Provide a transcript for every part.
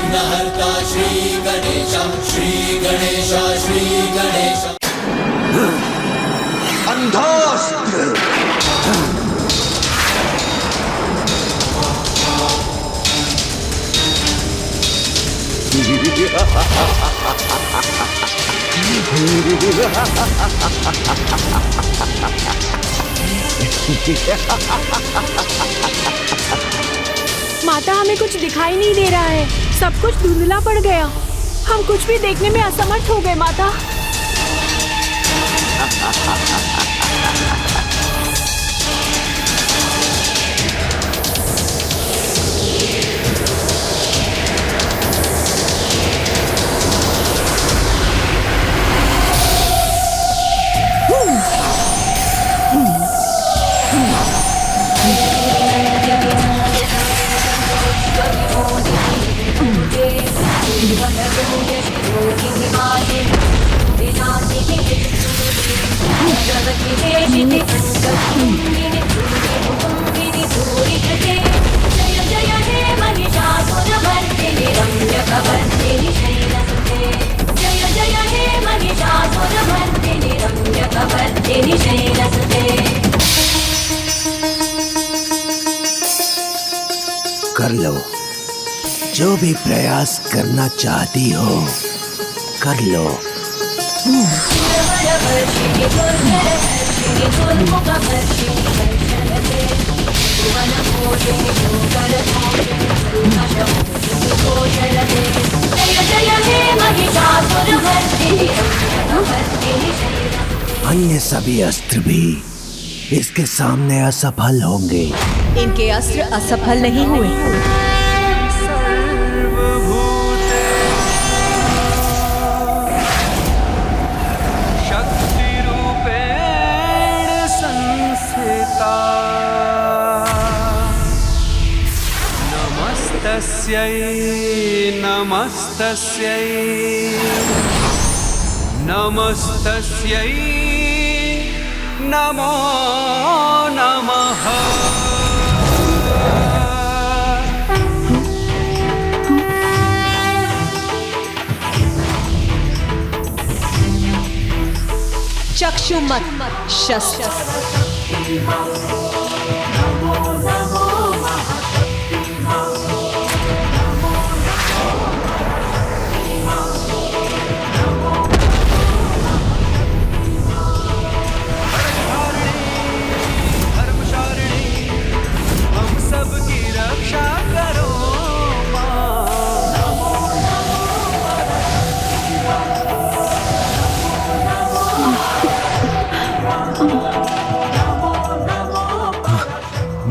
विघ्नहर्ता श्री गणेश, श्री गणेश, श्री गणेश। अंधास्त्र। माता, हमें कुछ दिखाई नहीं दे रहा है, सब कुछ धुंधला पड़ गया। हम कुछ भी देखने में असमर्थ हो गए माता। कर लो, जो भी प्रयास करना चाहती हो कर लो। अन्य सभी अस्त्र भी इसके सामने असफल होंगे। इनके अस्त्र असफल नहीं हुए। शक्ति रूपेण संस्थिता नमस्तस्यै नमस्तस्यै नमस्तस्यै नमो नमः। चक्षुमत शस्त्र।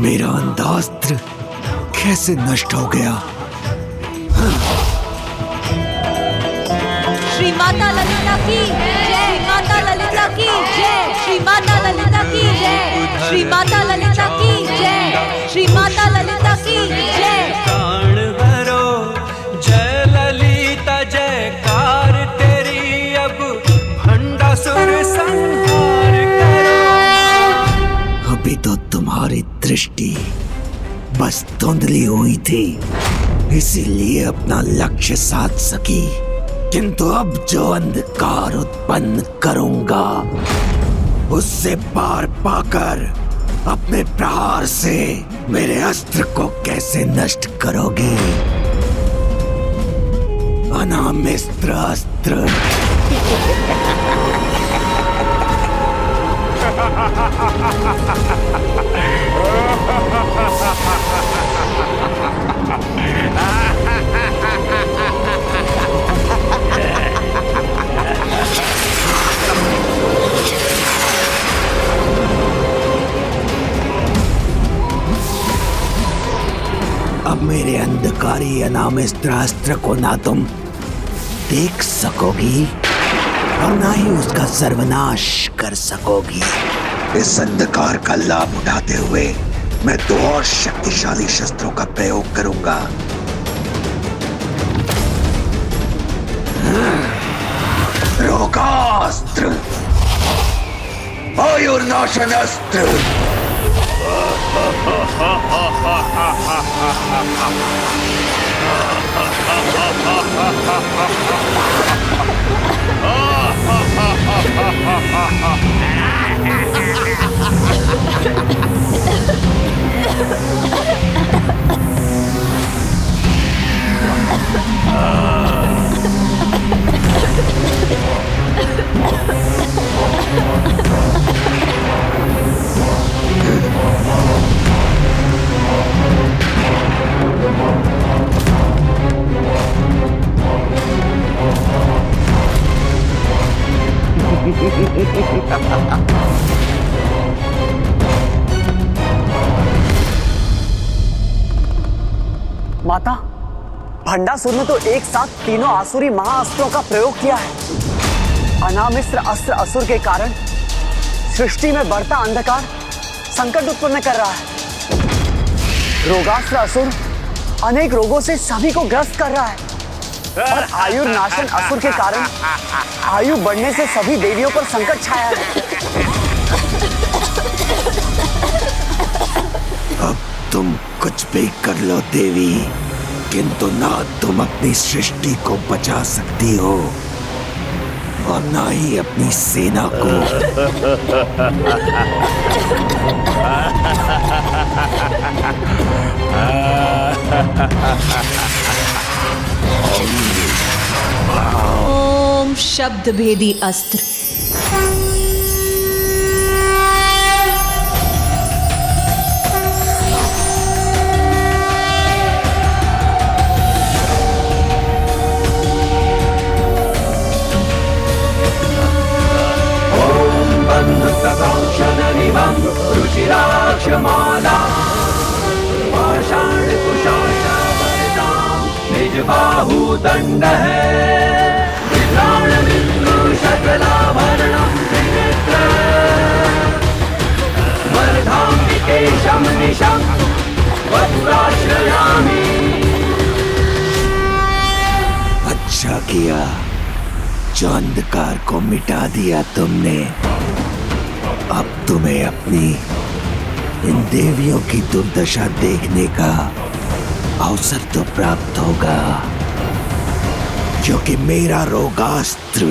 मेरा अंधास्त्र कैसे नष्ट हो गया? श्री माता ललिता की जय, माता ललिता की जय, श्री माता ललिता की जय, श्री माता ललिता की जय, श्री माता ललिता की जय। प्राण भरो जय ललिता जयकार तेरी, अब भंडासुर संहार करो। अभी तो तुम्हारी दृष्टि बस धुंधली हुई थी, इसीलिए अपना लक्ष्य साध सकी, किंतु अब जो अंधकार उत्पन्न करूंगा उससे पार पाकर अपने प्रहार से मेरे अस्त्र को कैसे नष्ट करोगे? अनामिस्त्र अस्त्र। अब मेरे अंधकारी अनामिस्त्र अस्त्र को ना तुम देख सकोगी और ना ही उसका सर्वनाश कर सकोगी। इस अंधकार का लाभ उठाते हुए मैं 2 और शक्तिशाली शस्त्रों का प्रयोग करूंगा। रोगास्त्र, आयुर्नाशन अस्त्र। भंडासुर ने तो एक साथ तीनों आसुरी महाअस्त्रों का प्रयोग किया है। अनामिस्त्र अस्त्र असुर के कारण सृष्टि में बढ़ता अंधकार संकट उत्पन्न कर रहा है। रोगास्त्र असुर अनेक रोगों से सभी को ग्रस्त कर रहा है और आयुर्नाशन असुर के कारण आयु बढ़ने से सभी देवियों पर संकट छाया है। अब तुम कुछ भी कर लो देवी, किंतु ना तुम अपनी सृष्टि को बचा सकती हो और ना ही अपनी सेना को। ओम शब्द भेदी अस्त्र। रुचिराक्षमाला निज बाहु दंड है विराण बिंदु शकलाभरणं त्रिनेत्र वर्धाम्बिकेशं निशं वपुराश्रयामि। अच्छा किया जो अंधकार को मिटा दिया तुमने। अब तुम्हें अपनी इन देवियों की दुर्दशा देखने का अवसर तो प्राप्त होगा, क्योंकि मेरा रोगास्त्र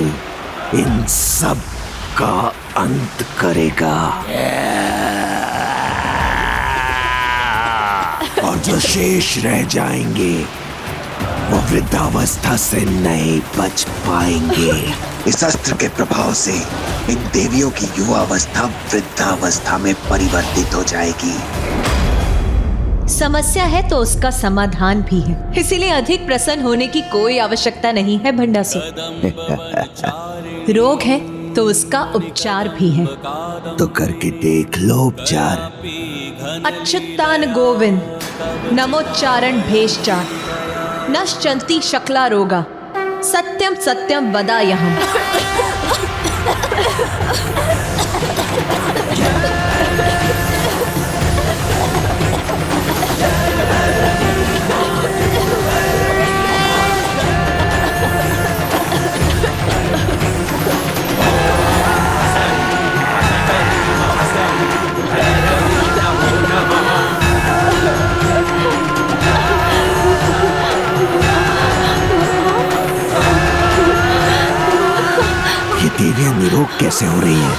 इन सब का अंत करेगा और जो शेष रह जाएंगे वो वृद्धावस्था से नहीं बच पाएंगे। इस अस्त्र के प्रभाव से इन देवियों की युवावस्था वृद्धावस्था में परिवर्तित हो जाएगी। समस्या है तो उसका समाधान भी है, इसीलिए अधिक प्रसन्न होने की कोई आवश्यकता नहीं है भंडासुर। रोग है तो उसका उपचार भी है, तो करके देख लो उपचार। अच्युतान गोविंद नमोच्चारण भेषचार नश्चंती शकला रोगा सत्यम सत्यम वदायहम्। देवियां निरोग कैसे हो रही हैं?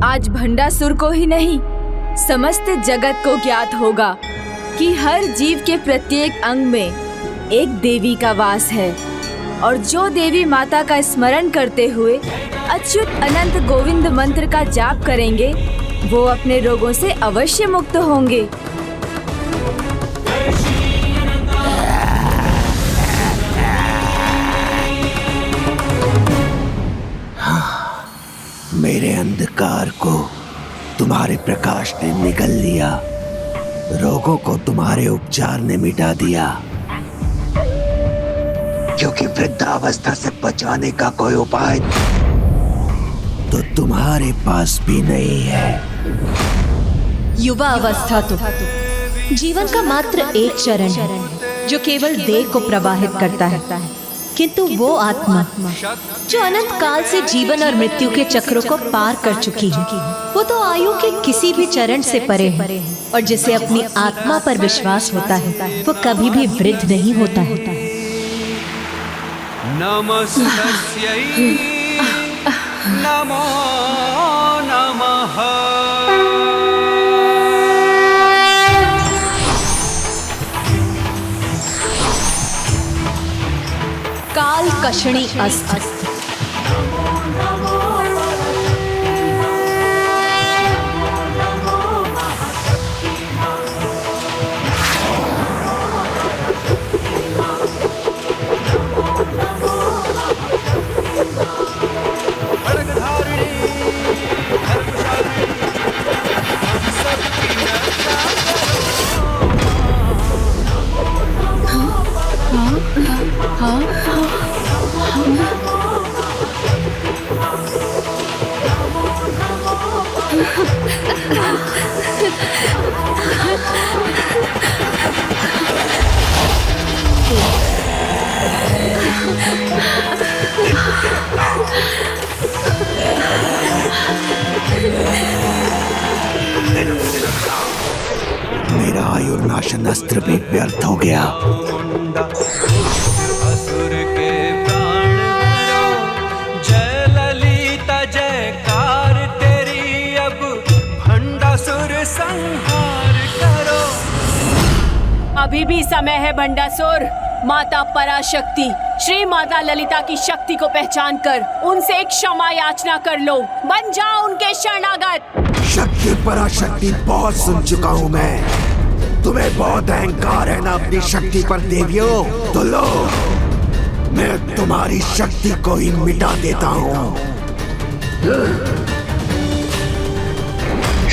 आज भंडासुर को ही नहीं समस्त जगत को ज्ञात होगा कि हर जीव के प्रत्येक अंग में एक देवी का वास है और जो देवी माता का स्मरण करते हुए अच्युत अनंत गोविंद मंत्र का जाप करेंगे वो अपने रोगों से अवश्य मुक्त होंगे। मेरे अंधकार को तुम्हारे प्रकाश ने निगल लिया, रोगों को तुम्हारे उपचार ने मिटा दिया, क्योंकि वृद्धावस्था से बचाने का कोई उपाय तो तुम्हारे पास भी नहीं है। युवा अवस्था तो जीवन का मात्र एक चरण है जो केवल देह को प्रवाहित करता है, किंतु वो आत्मा जो अनंत काल से जीवन और मृत्यु के चक्रों को पार कर चुकी है, वो तो आयु के किसी भी चरण से परे है और जिसे अपनी आत्मा पर विश्वास होता है वो कभी भी वृद्ध नहीं होता है। नमस्तस्यै नमो नमः। काल कषणी अस्त्र। सुदर्शन अस्त्र भी व्यर्थ हो गया। असुर के प्राण हरो, जय ललिता जयकार तेरी, अब भंडासुर संहार करो। अभी भी समय है भंडासुर। माता पराशक्ति श्री माता ललिता की शक्ति को पहचान कर उनसे एक क्षमा याचना कर लो। बन जाओ उनके शरणागत। शक्ति पराशक्ति बहुत सुन चुका हूँ मैं। तुम्हें बहुत अहंकार है ना अपनी शक्ति पर देवियों। तो लो, मैं तुम्हारी शक्ति को ही मिटा देता हूँ।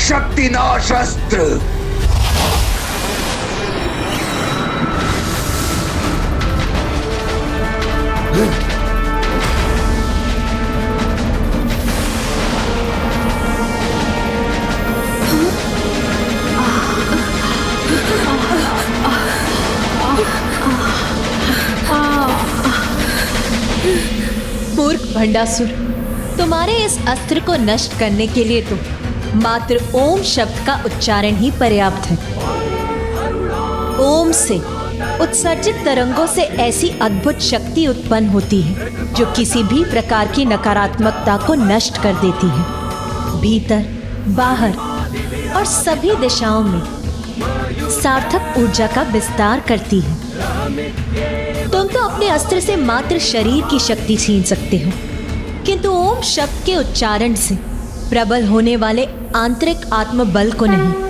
शक्ति नाश अस्त्र। मूर्ख भंडासुर, तुम्हारे इस अस्त्र को नष्ट करने के लिए तो मात्र ओम शब्द का उच्चारण ही पर्याप्त है। ओम से उत्सर्जित तरंगों से ऐसी अद्भुत शक्ति उत्पन्न होती है जो किसी भी प्रकार की नकारात्मकता को नष्ट कर देती है। भीतर, बाहर और सभी दिशाओं में सार्थक ऊर्जा का विस्तार करती है। तुम तो अपने अस्त्र से मात्र शरीर की शक्ति छीन सकते हो, किंतु ओम शब्द के उच्चारण से प्रबल होने वाले आंतरिक आत्मबल को नहीं।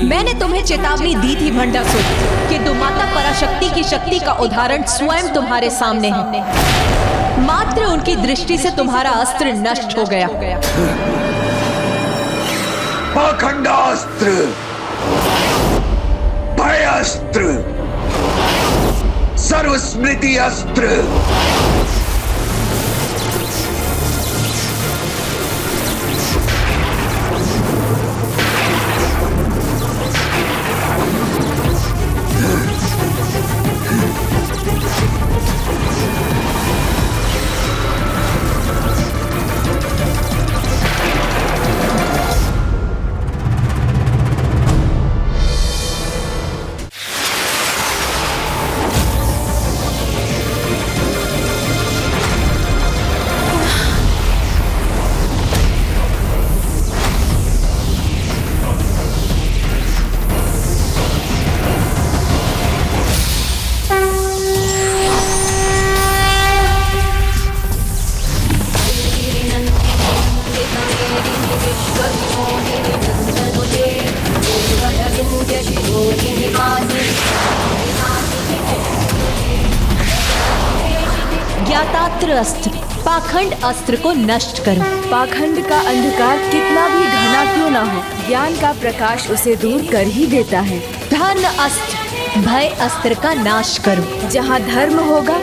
मैंने तुम्हें चेतावनी दी थी भंडासुर, किंतु माता पराशक्ति की शक्ति का उदाहरण स्वयं तुम्हारे सामने है। मात्र उनकी दृष्टि से तुम्हारा अस्त्र नष्ट हो गया। पाखंडास्त्र, भयास्त्र, सर्वस्मृति अस्त्र। ज्ञातात्र अस्त्र, पाखंड अस्त्र को नष्ट करो। पाखंड का अंधकार कितना भी घना क्यों ना हो, ज्ञान का प्रकाश उसे दूर कर ही देता है। धर्म अस्त्र, भय अस्त्र का नाश करो। जहाँ धर्म होगा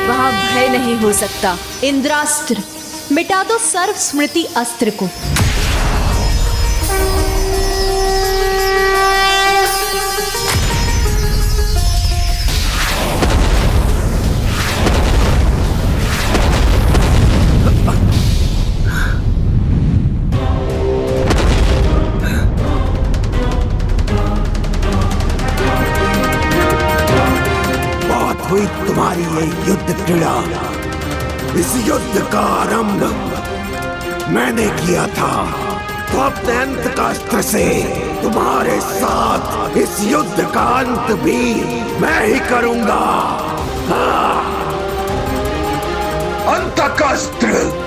वहाँ भय नहीं हो सकता। इंद्रास्त्र, मिटा दो सर्व स्मृति अस्त्र को। हुई तुम्हारी ये युद्ध क्रीड़ा। इस युद्ध का आरंभ मैंने किया था। तो अपने अंत का अस्त्र से तुम्हारे साथ इस युद्ध का अंत भी मैं ही करूंगा। हाँ। अंत का अस्त्र।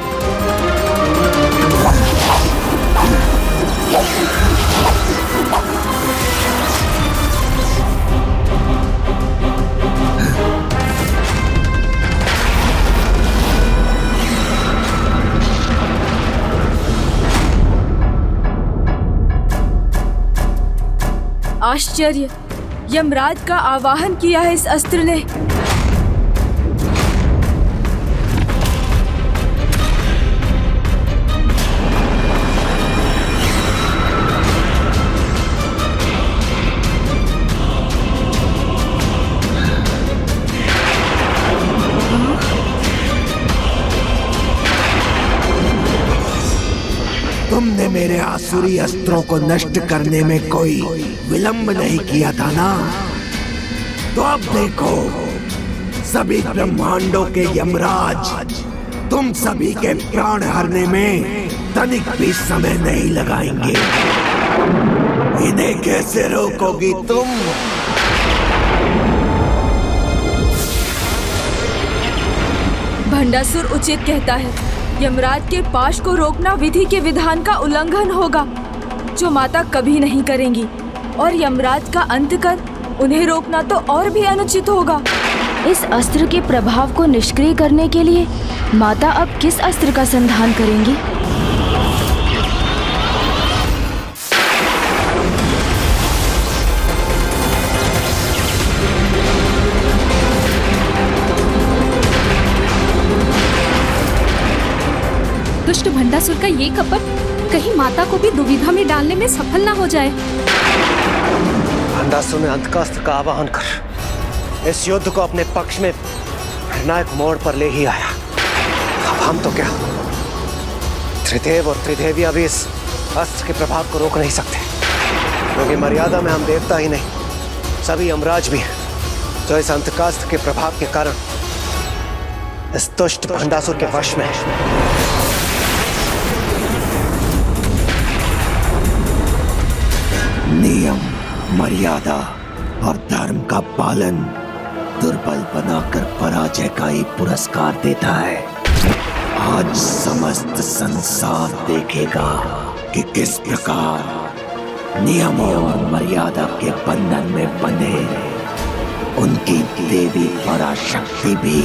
आश्चर्य, यमराज का आवाहन किया है इस अस्त्र ने। तुमने मेरे आसुरी अस्त्रों को नष्ट करने में कोई विलंब नहीं किया था ना? तो अब देखो, सभी ब्रह्मांडों के यमराज तुम सभी के प्राण हरने में तनिक भी समय नहीं लगाएंगे। इन्हें कैसे रोकोगी तुम? भंडासुर उचित कहता है, यमराज के पाश को रोकना विधि के विधान का उल्लंघन होगा, जो माता कभी नहीं करेंगी। और यमराज का अंत कर उन्हें रोकना तो और भी अनुचित होगा। इस अस्त्र के प्रभाव को निष्क्रिय करने के लिए माता अब किस अस्त्र का संधान करेंगी? दुष्ट भंडासुर का ये कपट कहीं माता को भी दुविधा में डालने में सफल ना हो जाए। भंडासुर ने अंतकास्त्र का आवाहन कर इस युद्ध को अपने पक्ष में निर्णायक मोड़ पर ले ही आया। अब हम तो क्या, त्रिदेव और त्रिदेवियां भी इस अस्त्र के प्रभाव को रोक नहीं सकते, क्योंकि मर्यादा में हम देवता ही नहीं, सभी यमराज भी हैं, जो इस अंतकास्त्र के प्रभाव के कारण इस दुष्ट भंडासुर के वश में है। नियम, मर्यादा और धर्म का पालन दुर्बल बनाकर पराजय का ही पुरस्कार देता है। आज समस्त संसार देखेगा कि किस प्रकार नियमों और मर्यादा के बंधन में बंधे उनकी देवी पराशक्ति भी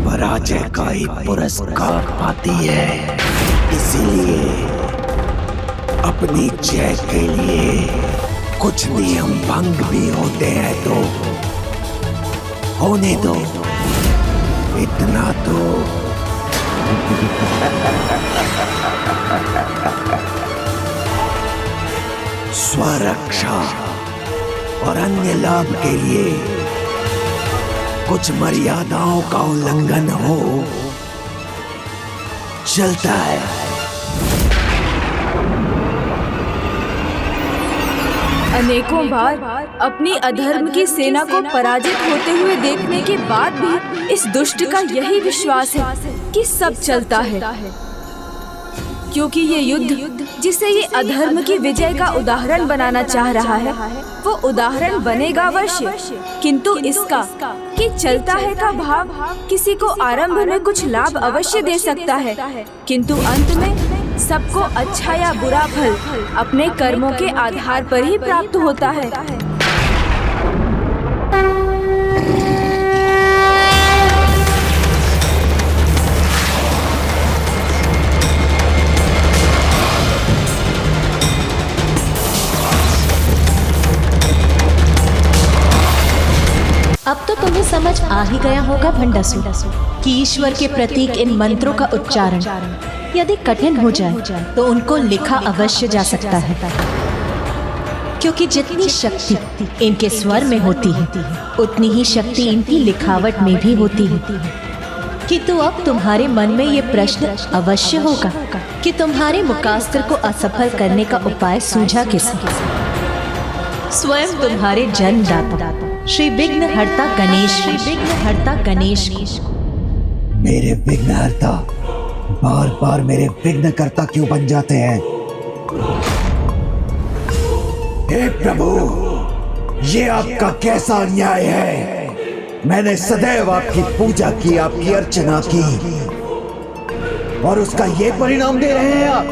पराजय का ही पुरस्कार पाती है। इसीलिए अपनी जय के लिए कुछ नियम भंग भी होते हैं तो होने दो, इतना तो। स्वरक्षा और अन्य लाभ के लिए कुछ मर्यादाओं का उल्लंघन हो चलता है। अनेकों बार अपनी अधर्म की सेना को पराजित होते हुए देखने के बाद भी इस दुष्ट का यही विश्वास है कि सब चलता है, क्योंकि ये युद्ध जिसे ये अधर्म की विजय का उदाहरण बनाना चाह रहा है, वो उदाहरण बनेगा अवश्य, किंतु इसका कि चलता है का भाव किसी को आरंभ में कुछ लाभ अवश्य दे सकता है, किंतु अंत में सबको अच्छा या बुरा फल अपने कर्मों के आधार पर ही प्राप्त होता है। अब तो तुम्हें समझ आ ही गया होगा भंडासुर कि ईश्वर के प्रतीक इन मंत्रों का उच्चारण यदि कठिन हो जाए तो उनको लिखा अवश्य जा सकता है, क्योंकि जितनी शक्ति इनके स्वर में होती है उतनी ही शक्ति इनकी लिखावट में भी होती है। किंतु अब तुम्हारे मन में ये प्रश्न अवश्य होगा कि तुम्हारे मुकास्त्र को असफल करने का उपाय सूझा किसे? स्वयं तुम्हारे जन्मदाता श्री विघ्नहर्ता गणेश को। मेरे विघ्नहर्ता बार बार मेरे विघ्नकर्ता क्यों बन जाते हैं? हे प्रभु, ये आपका कैसा अन्याय है? मैंने सदैव आपकी पूजा की, आपकी अर्चना की, और उसका ये परिणाम दे रहे हैं आप?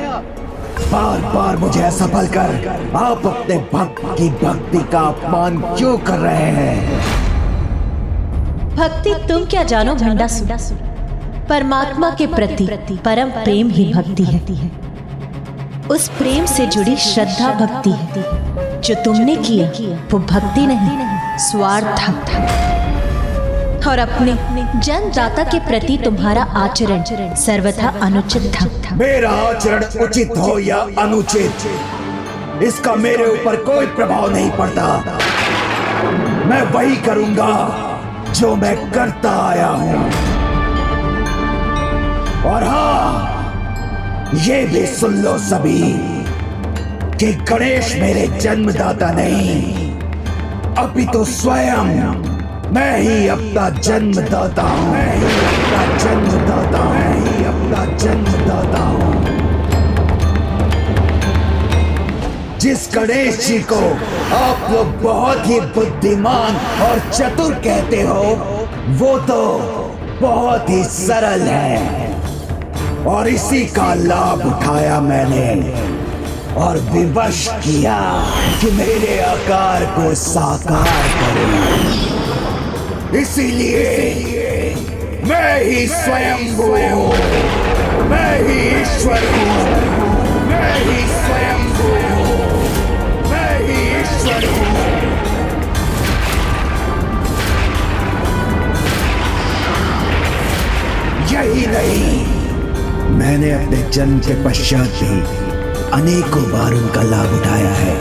बार बार मुझे असफल कर आप अपने भक्त की भक्ति का अपमान क्यों कर रहे हैं? भक्ति तुम क्या जानो भंडासुर, परमात्मा के प्रति परम प्रेम ही भक्ति है। उस प्रेम से जुड़ी श्रद्धा भक्ति है। जो तुमने किया वो भक्ति नहीं, स्वार्थ था। और अपने जन्मदाता के प्रति तुम्हारा आचरण सर्वथा अनुचित था। मेरा आचरण उचित हो या अनुचित, इसका मेरे ऊपर कोई प्रभाव नहीं पड़ता। मैं वही करूंगा जो मैं करता आया हूं। और हाँ, ये भी सुन लो सभी कि गणेश मेरे जन्मदाता नहीं, अपितु स्वयं मैं ही अपना जन्मदाता हूं। मैं ही अपना जन्मदाता हूं। मैं ही अपना जन्मदाता हूं। जिस गणेश जी को आप लोग बहुत ही बुद्धिमान और चतुर कहते हो, वो तो बहुत ही सरल है, और इसी का लाभ उठाया मैंने और विवश किया कि मेरे आकार को साकार करूं। इसीलिए मैं ही स्वयं हूं, मैं ही ईश्वर हूं, मैं ही स्वयं हूं, मैं ही ईश्वर हूं। यही नहीं, मैंने अपने जन्म के पश्चात भी अनेकों बार उनका लाभ उठाया है।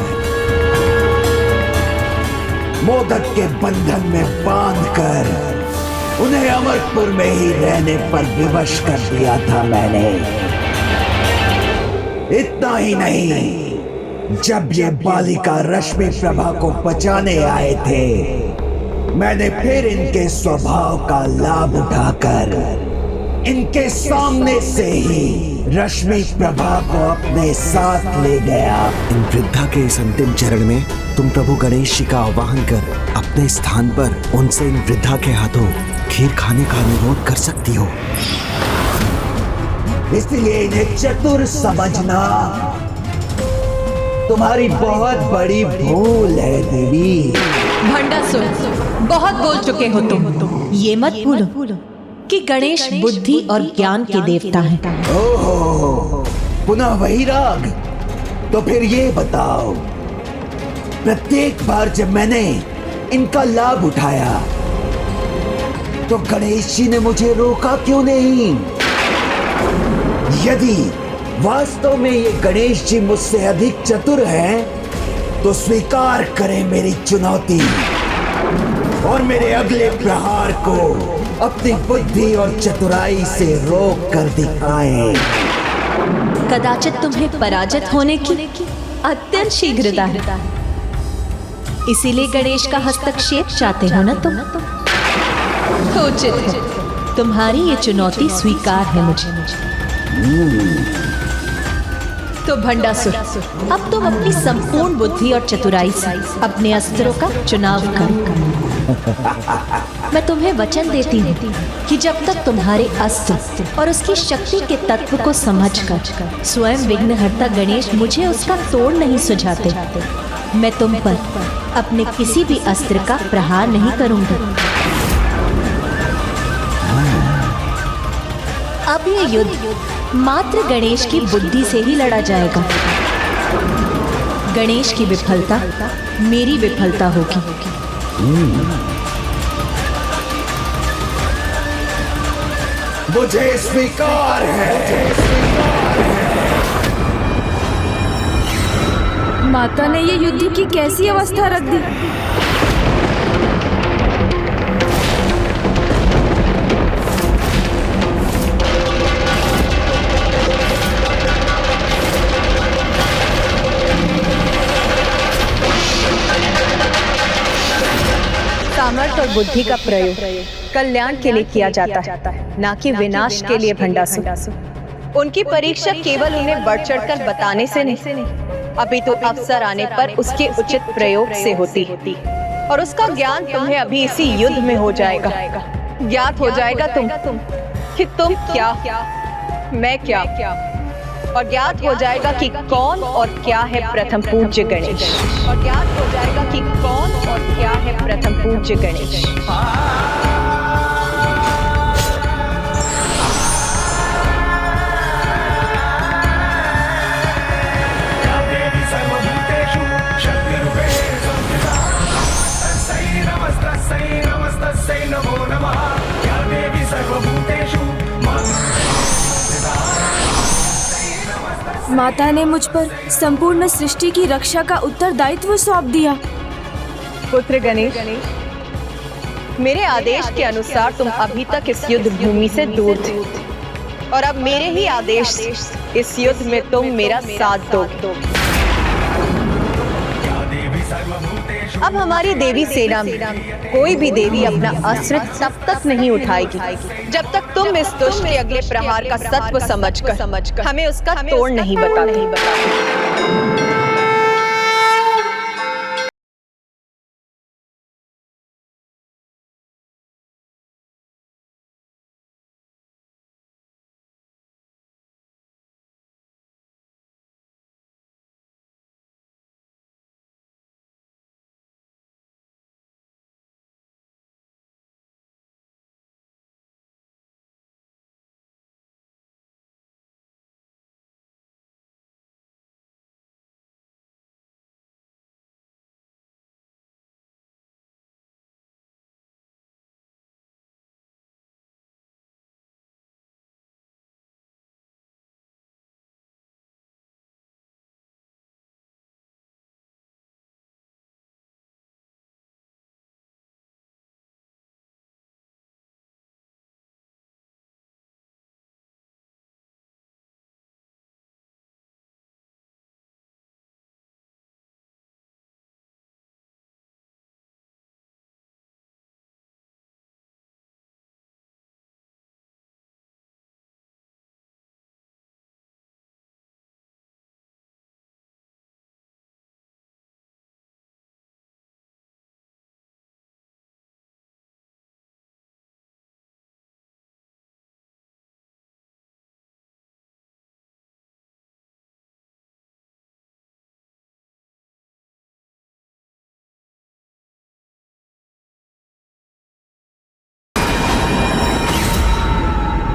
मोदक के बंधन में बांधकर उन्हें अमरपुर में ही रहने पर विवश कर दिया था मैंने। इतना ही नहीं, जब ये बालिका रश्मि प्रभा को बचाने आए थे, मैंने फिर इनके स्वभाव का लाभ उठाकर इनके सामने से ही रश्मि प्रभा को अपने साथ ले गया। इन वृद्धा के इस अंतिम चरण में तुम प्रभु गणेश जी का आवाहन कर अपने स्थान पर उनसे इन वृद्धा के हाथों खीर खाने का अनुरोध कर सकती हो। इसलिए इन्हें चतुर समझना तुम्हारी बहुत बड़ी भूल है देवी। भंडासुर, बहुत बोल चुके हो तुम। ये मत भूलो कि गणेश बुद्धि और ज्ञान के देवता हैं। ओहो, पुनः वही राग। तो फिर ये बताओ, प्रत्येक बार जब मैंने इनका लाभ उठाया तो गणेश जी ने मुझे रोका क्यों नहीं? यदि वास्तव में ये गणेश जी मुझसे अधिक चतुर हैं, तो स्वीकार करें मेरी चुनौती और मेरे अगले प्रहार को अपनी बुद्धि और चतुराई से रोक कर दिखाएं। कदाचित तुम्हें पराजित होने की अत्यंत शीघ्रता है, इसीलिए गणेश का हस्तक्षेप चाहते हो ना तुम? उचित है, तुम्हारी ये चुनौती स्वीकार है मुझे। तो भंडासुर, अब तुम अपनी संपूर्ण बुद्धि और चतुराई से अपने अस्त्रों का चुनाव करो। मैं तुम्हें वचन देती हूँ कि जब तक तुम्हारे अस्त्र और उसकी शक्ति के तत्व को समझकर स्वयं विघ्नहर्ता गणेश मुझे उसका तोड़ नहीं सुझाते, मैं तुम पर अपने किसी भी अस्त्र का प्रहार नहीं करूंगा। अब ये युद्ध मात्र गणेश की बुद्धि से ही लड़ा जाएगा। गणेश की विफलता मेरी विफलता होगी। मुझे स्वीकार है। माता ने ये युद्ध की कैसी अवस्था रख दी? सामर्थ्य और बुद्धि का प्रयोग कल्याण के लिए किया जाता है, ना कि विनाश के लिए। भंडासुर, उनकी परीक्षा केवल उन्हें बढ़ चढ़कर बताने से नहीं, अभी तो अवसर आने पर उसके उचित प्रयोग से होती और उसका ज्ञान तुम्हें अभी इसी युद्ध में हो जाएगा। ज्ञात हो जाएगा तुम कि तुम क्या, मैं क्या, और ज्ञात हो जाएगा कि कौन और क्या है प्रथम पूज्य गणेश, और ज्ञात हो जाएगा कि कौन और क्या है प्रथम पूज्य गणेश। माता ने मुझ पर संपूर्ण सृष्टि की रक्षा का उत्तरदायित्व सौंप दिया। पुत्र गणेश, मेरे आदेश के अनुसार तुम अभी तक इस युद्ध भूमि से दूर थे और अब मेरे ही आदेश से इस युद्ध में तुम मेरा साथ दोगे। अब हमारी देवी सेना में कोई भी देवी अपना अस्त्र तब तक नहीं उठाएगी जब तक तुम इस दुष्ट के अगले प्रहार का सत्व समझकर हमें उसका तोड़ नहीं बताते।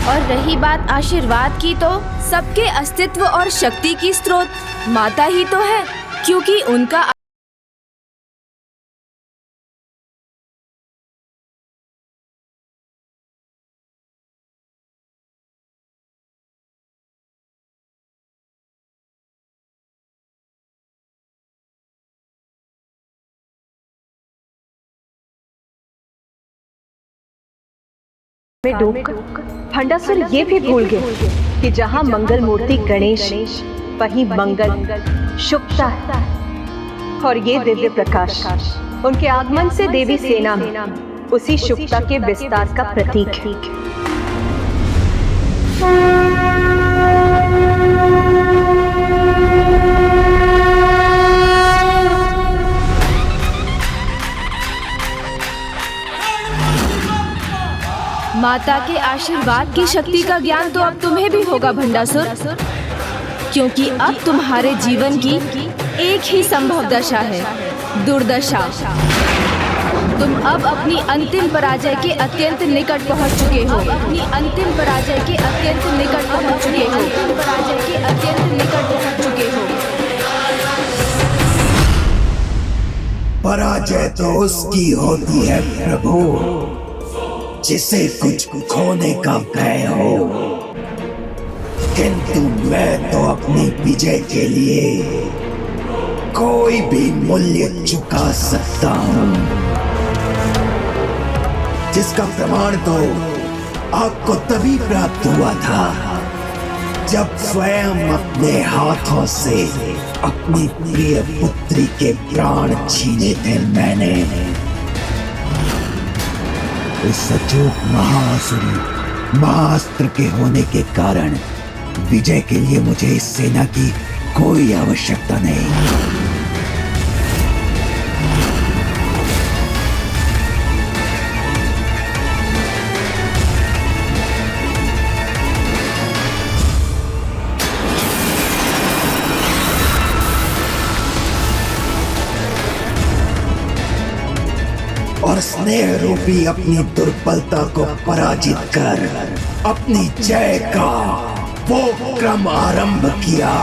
और रही बात आशीर्वाद की, तो सबके अस्तित्व और शक्ति की स्रोत माता ही तो है, क्योंकि उनका में डूबकर भंडासुर ये भी भूल गए कि जहाँ मंगल मूर्ति गणेश वहीं मंगल शुभता है, और ये दिव्य प्रकाश उनके आगमन से देवी सेना में उसी शुभता के विस्तार का प्रतीक है। माता के आशीर्वाद की शक्ति का ज्ञान तो अब तुम्हें भी होगा भंडासुर, क्योंकि अब तुम्हारे जीवन की एक ही संभव दशा है, दुर्दशा। तुम अब अपनी अंतिम पराजय के अत्यंत निकट पहुंच चुके हो। अपनी अंतिम पराजय के अत्यंत निकट पहुंच चुके हो। पराजय के अत्यंत निकट पहुंच चुके हो। पराजय तो उसकी होती है प्रभु जिसे कुछ खोने का भय हो, किंतु मैं तो अपनी विजय के लिए कोई भी मूल्य चुका सकता हूँ, जिसका प्रमाण तो आपको तभी प्राप्त हुआ था जब स्वयं अपने हाथों से अपनी प्रिय पुत्री के प्राण छीने थे मैंने। इस अचूक महासुरी महाअस्त्र के होने के कारण विजय के लिए मुझे इस सेना की कोई आवश्यकता नहीं। और स्नेह रूपी अपनी दुर्बलता को पराजित कर अपनी जय का वो क्रम आरंभ किया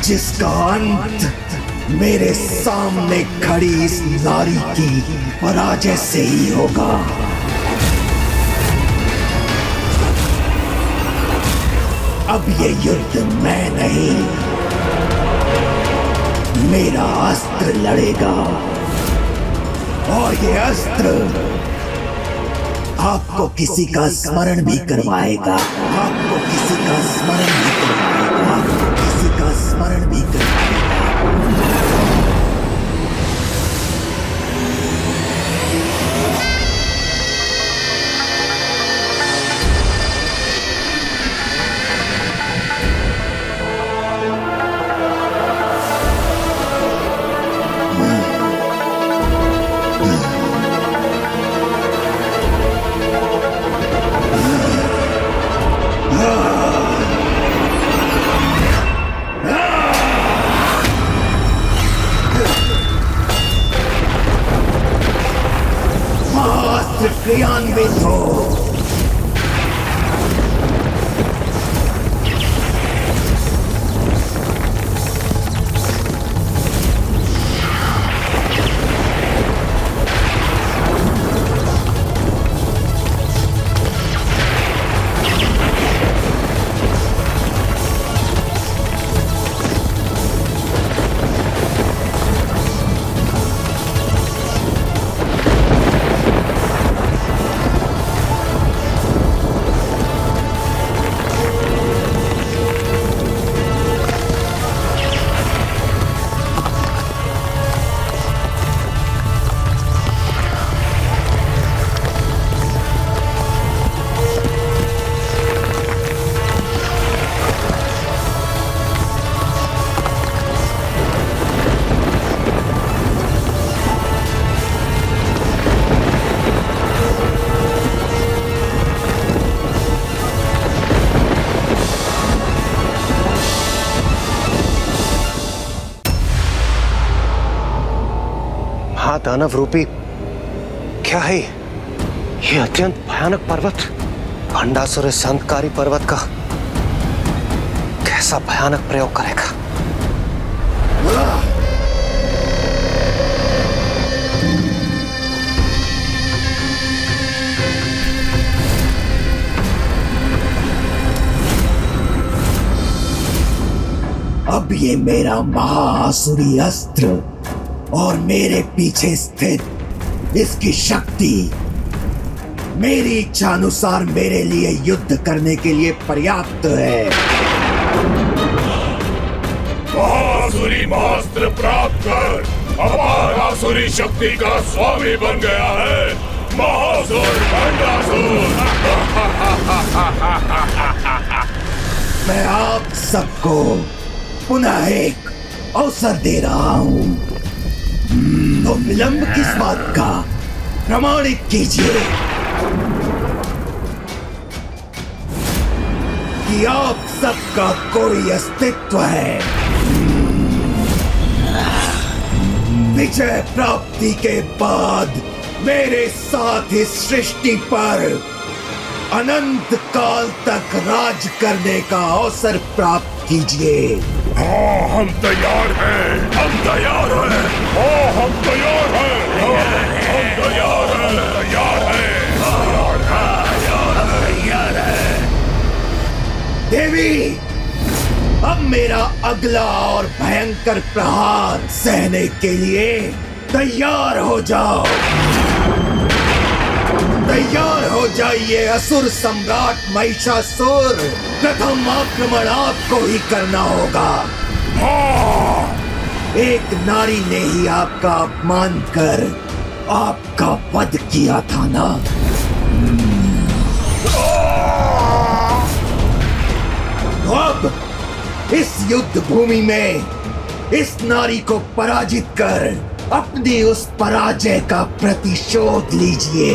जिसका अंत मेरे सामने खड़ी इस नारी की पराजय से ही होगा। अब ये युद्ध मैं नहीं, मेरा अस्त्र लड़ेगा और ये अस्त्र आपको किसी का स्मरण भी करवाएगा, आपको किसी का स्मरण भी करवाएगा, आपको किसी का स्मरण भी करवाएगा। क्रियान्वित हो। दानव रूपी क्या है ये अत्यंत भयानक पर्वत? भंडासुर इस अंतकारी पर्वत का कैसा भयानक प्रयोग करेगा? अब ये मेरा महाआसुरी अस्त्र और मेरे पीछे स्थित इसकी शक्ति मेरी इच्छा अनुसार मेरे लिए युद्ध करने के लिए पर्याप्त है। महासुरी महास्त्र प्राप्त कर अपार आसुरी शक्ति का स्वामी बन गया है महासुर भंडासुर। मैं आप सबको पुनः एक अवसर दे रहा हूं, तो विलंब किस बात का? प्रमाणित कीजिए कि आप सबका कोई अस्तित्व है। विजय प्राप्ति के बाद मेरे साथ इस सृष्टि पर अनंत काल तक राज करने का अवसर प्राप्त कीजिए। हाँ हम तैयार हैं, हम तैयार हैं, हाँ हम तैयार हैं, हम तैयार हैं, तैयार हैं, तैयार हैं। देवी, अब मेरा अगला और भयंकर प्रहार सहने के लिए तैयार हो जाओ। तैयार हो जाइए असुर सम्राट महिषासुर। प्रथम आक्रमण आपको ही करना होगा। एक नारी ने ही आपका अपमान कर आपका वध किया था ना? तो अब इस युद्ध भूमि में इस नारी को पराजित कर अपनी उस पराजय का प्रतिशोध लीजिए।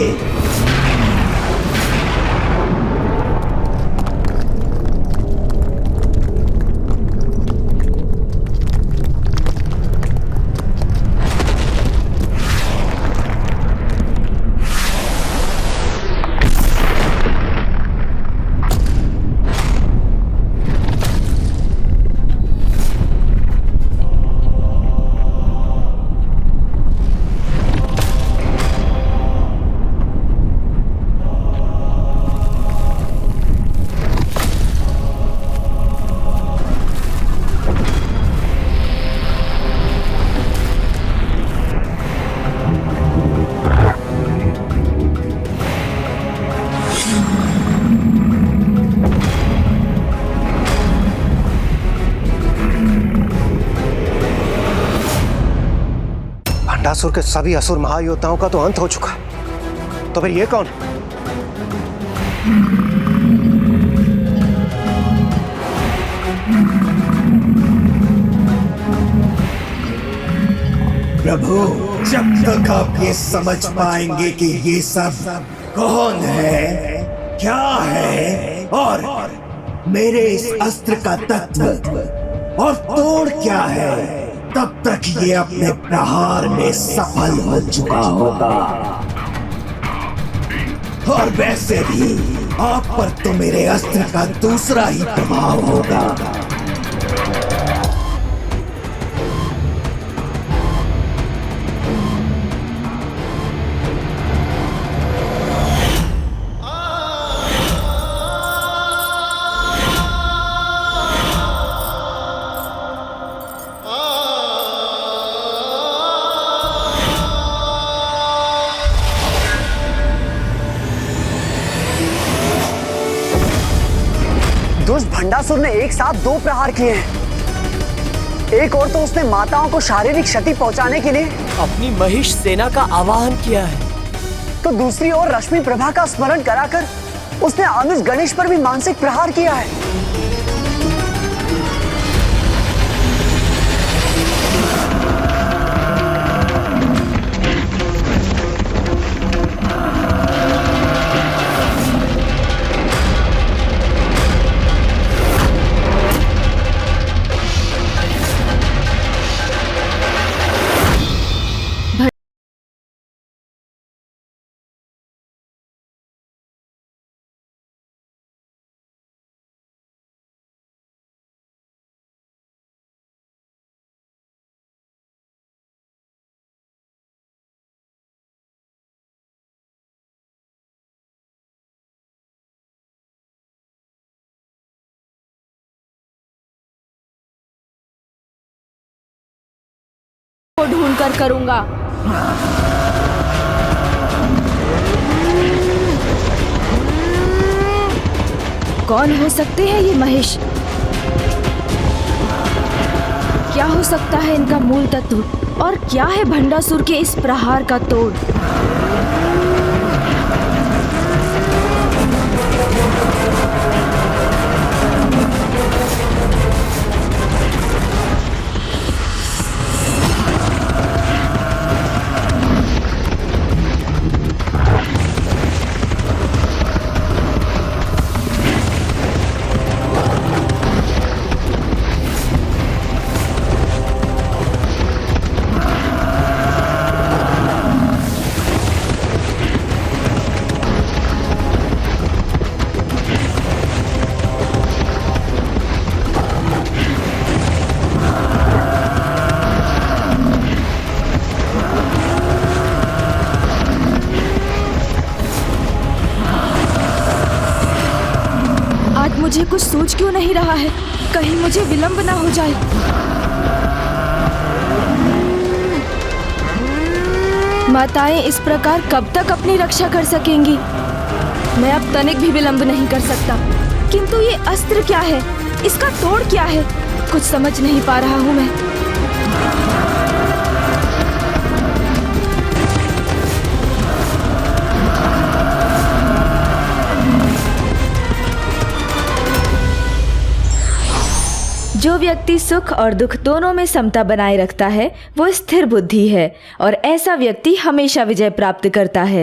भंडासुर के सभी असुर महायोद्धाओं का तो अंत हो चुका, तो फिर ये कौन है? प्रभु, जब तक आप ये समझ पाएंगे कि ये सब कौन है, क्या है और मेरे इस अस्त्र का तत्व और तोड़ क्या है, तब तक ये अपने प्रहार में सफल हो चुका होगा। और वैसे भी आप पर तो मेरे अस्त्र का दूसरा ही प्रभाव होगा। दुष्ट भंडासुर ने एक साथ 2 प्रहार किए हैं। एक और तो उसने माताओं को शारीरिक क्षति पहुंचाने के लिए अपनी महिष सेना का आवाहन किया है, तो दूसरी ओर रश्मि प्रभा का स्मरण कराकर उसने अनुज गणेश पर भी मानसिक प्रहार किया है। को ढूंढ कर करूंगा। कौन हो सकते हैं ये महेश? क्या हो सकता है इनका मूल तत्व और क्या है भंडासुर के इस प्रहार का तोड़? मुझे कुछ सोच क्यों नहीं रहा है, कहीं मुझे विलंब ना हो जाए। माताएं इस प्रकार कब तक अपनी रक्षा कर सकेंगी? मैं अब तनिक भी विलंब नहीं कर सकता। किंतु ये अस्त्र क्या है, इसका तोड़ क्या है, कुछ समझ नहीं पा रहा हूं मैं। जो व्यक्ति सुख और दुख दोनों में समता बनाए रखता है वो स्थिर बुद्धि है और ऐसा व्यक्ति हमेशा विजय प्राप्त करता है।